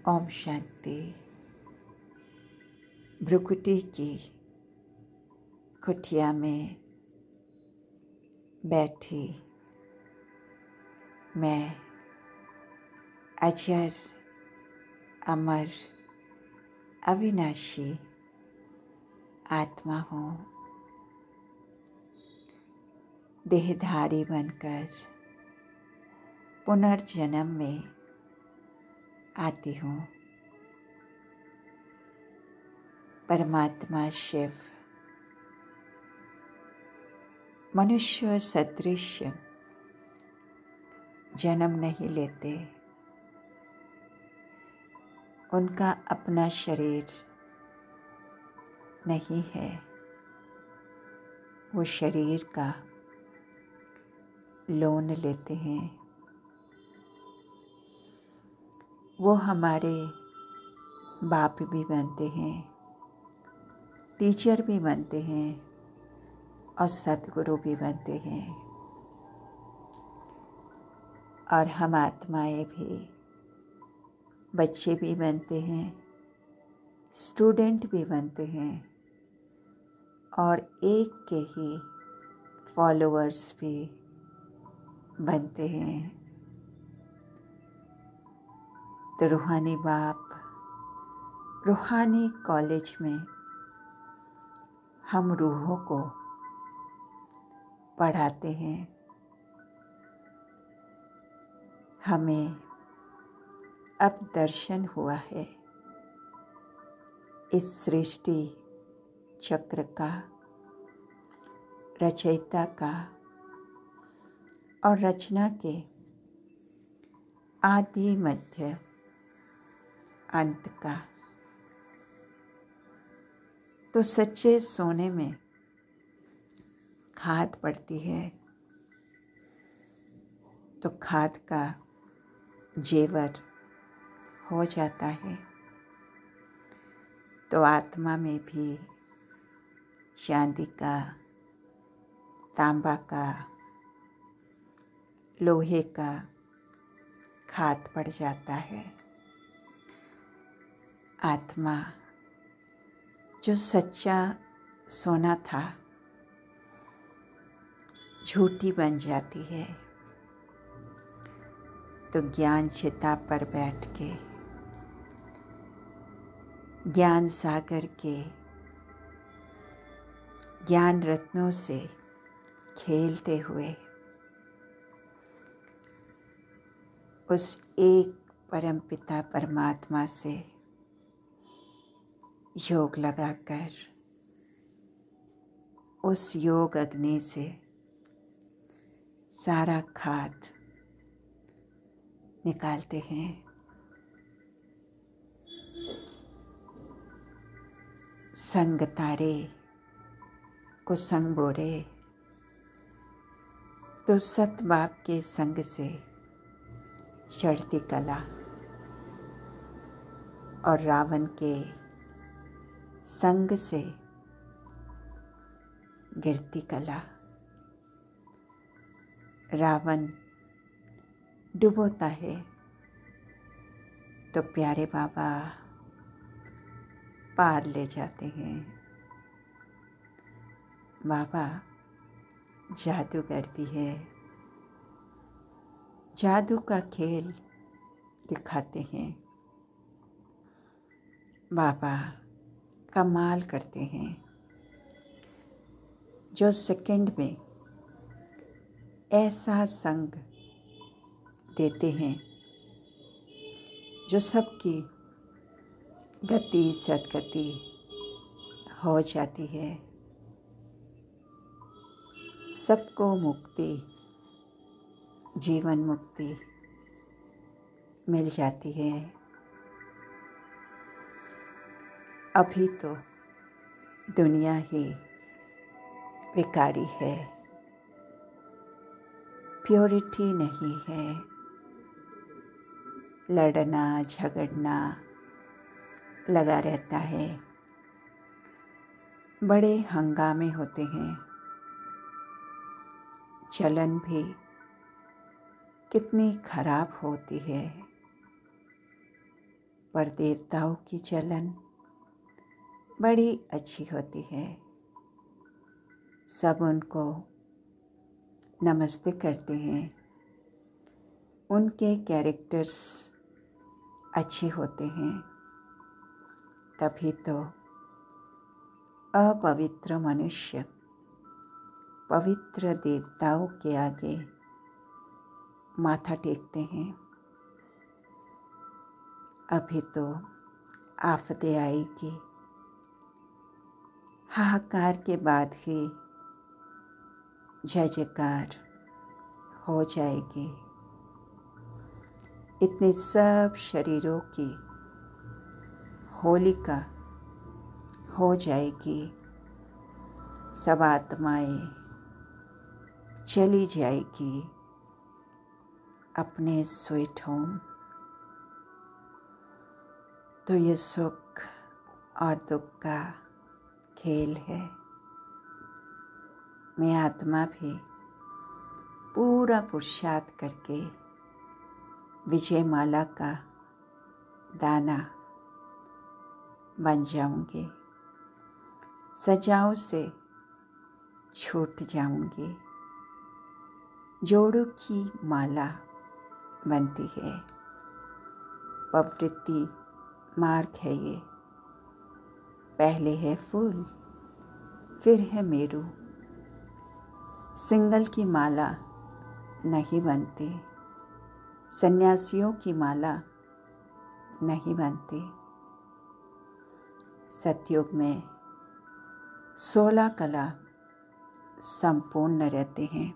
ओम शांति। भ्रुकुटी की कुटिया में बैठी मैं अजर अमर अविनाशी आत्मा हूँ। देहधारी बनकर पुनर्जन्म में आती हूँ। परमात्मा शिव मनुष्य सदृश जन्म नहीं लेते। उनका अपना शरीर नहीं है। वो शरीर का लोन लेते हैं। वो हमारे बाप भी बनते हैं, टीचर भी बनते हैं और सद्गुरु भी बनते हैं। और हम आत्माएं भी बच्चे भी बनते हैं, स्टूडेंट भी बनते हैं और एक के ही फॉलोअर्स भी बनते हैं। तो रूहानी बाप रूहानी कॉलेज में हम रूहों को पढ़ाते हैं। हमें अब दर्शन हुआ है इस सृष्टि चक्र का, रचयिता का और रचना के आदि मध्य अंत का। तो सच्चे सोने में खाद पड़ती है तो खाद का जेवर हो जाता है। तो आत्मा में भी चांदी का, तांबा का, लोहे का खाद पड़ जाता है। आत्मा जो सच्चा सोना था झूठी बन जाती है। तो ज्ञान चिता पर बैठ के ज्ञान सागर के ज्ञान रत्नों से खेलते हुए उस एक परमपिता परमात्मा से योग लगाकर उस योग अग्नि से सारा खाद निकालते हैं। संग तारे को संग बोरे तो सत बाप के संग से चढ़ती कला और रावण के संग से गिरती कला। रावण डुबोता है तो प्यारे बाबा पार ले जाते हैं। बाबा जादूगर भी है, जादू का खेल दिखाते हैं। बाबा कमाल करते हैं। जो सेकंड में ऐसा संग देते हैं जो सबकी गति सदगति हो जाती है। सबको मुक्ति, जीवन मुक्ति मिल जाती है। अभी तो दुनिया ही विकारी है, प्योरिटी नहीं है। लड़ना झगड़ना लगा रहता है, बड़े हंगामे होते हैं। चलन भी कितनी खराब होती है। पर देवताओं की चलन बड़ी अच्छी होती है। सब उनको नमस्ते करते हैं। उनके कैरेक्टर्स अच्छे होते हैं, तभी तो अपवित्र मनुष्य पवित्र देवताओं के आगे माथा टेकते हैं। अभी तो आफतें आएगी, हाहाकार के बाद ही जय जयकार हो जाएगी। इतने सब शरीरों की होलिका हो जाएगी, सब आत्माएं चली जाएगी अपने स्वीट होम। तो ये सुख और दुख का खेल है। मैं आत्मा भी पूरा पुरुषार्थ करके विजय माला का दाना बन जाऊंगी, सजाओं से छूट जाऊंगी। जोड़ों की माला बनती है, प्रवृत्ति मार्ग है ये। पहले है फूल, फिर है मेरू। सिंगल की माला नहीं बनती, सन्यासियों की माला नहीं बनती। सतयुग में 16 कला संपूर्ण रहते हैं।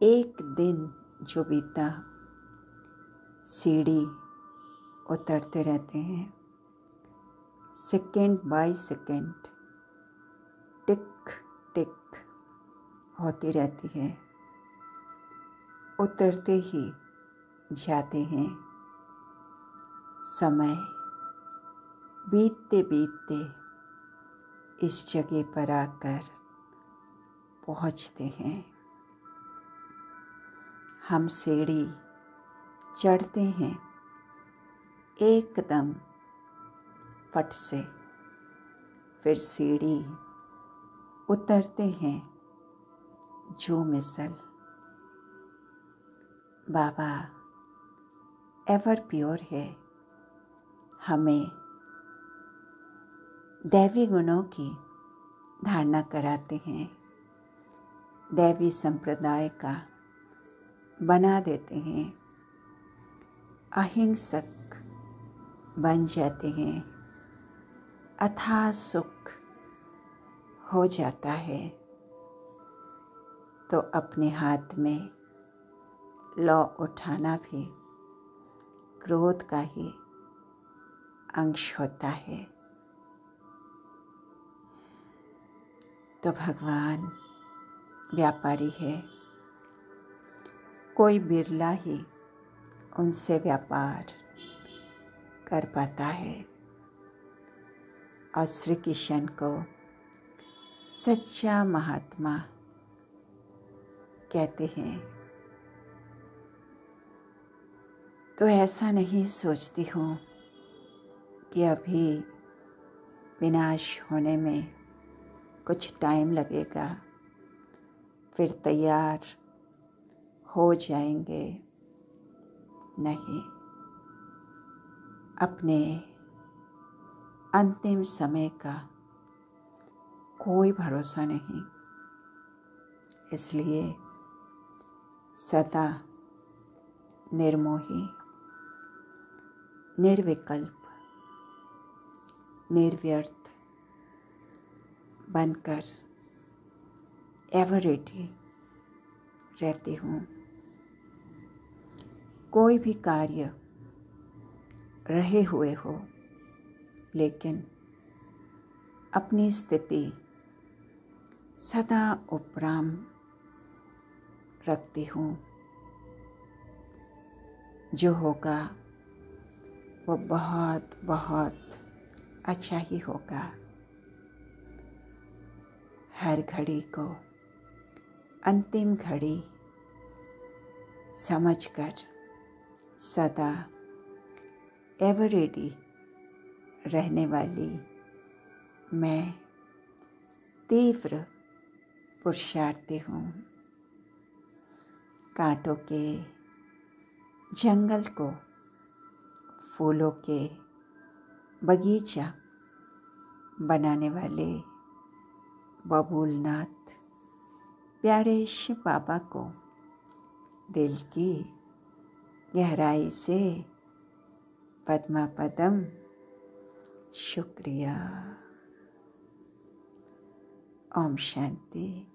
एक दिन जो बीता सीढ़ी उतरते रहते हैं, सेकंड बाय सेकंड टिक टिक होती रहती है, उतरते ही जाते हैं। समय बीतते बीतते इस जगह पर आकर पहुंचते हैं। हम सीढ़ी चढ़ते हैं एकदम फट से, फिर सीढ़ी उतरते हैं जो मिसल। बाबा एवर प्योर है, हमें दैवी गुणों की धारणा कराते हैं, दैवी संप्रदाय का बना देते हैं, अहिंसक बन जाते हैं, अथाह सुख हो जाता है। तो अपने हाथ में लौ उठाना भी क्रोध का ही अंश होता है। तो भगवान व्यापारी है, कोई बिरला ही उनसे व्यापार कर पाता है। और श्री कृष्ण को सच्चा महात्मा कहते हैं। तो ऐसा नहीं सोचती हूँ कि अभी विनाश होने में कुछ टाइम लगेगा, फिर तैयार हो जाएंगे। नहीं, अपने अंतिम समय का कोई भरोसा नहीं, इसलिए सदा निर्मोही, निर्विकल्प, निर्व्यर्थ बनकर एवर रेडी रहती हूँ। कोई भी कार्य रहे हुए हो, लेकिन अपनी स्थिति सदा उपराम रखती हूँ। जो होगा वो बहुत बहुत अच्छा ही होगा। हर घड़ी को अंतिम घड़ी समझकर सदा एवर रेडी रहने वाली मैं तीव्र पुरुषार्थी हूँ। कांटों के जंगल को फूलों के बगीचा बनाने वाले बबूलनाथ प्यारे शिव बाबा को दिल की गहराई से पद्मा पदम शुक्रिया। ओम शांति।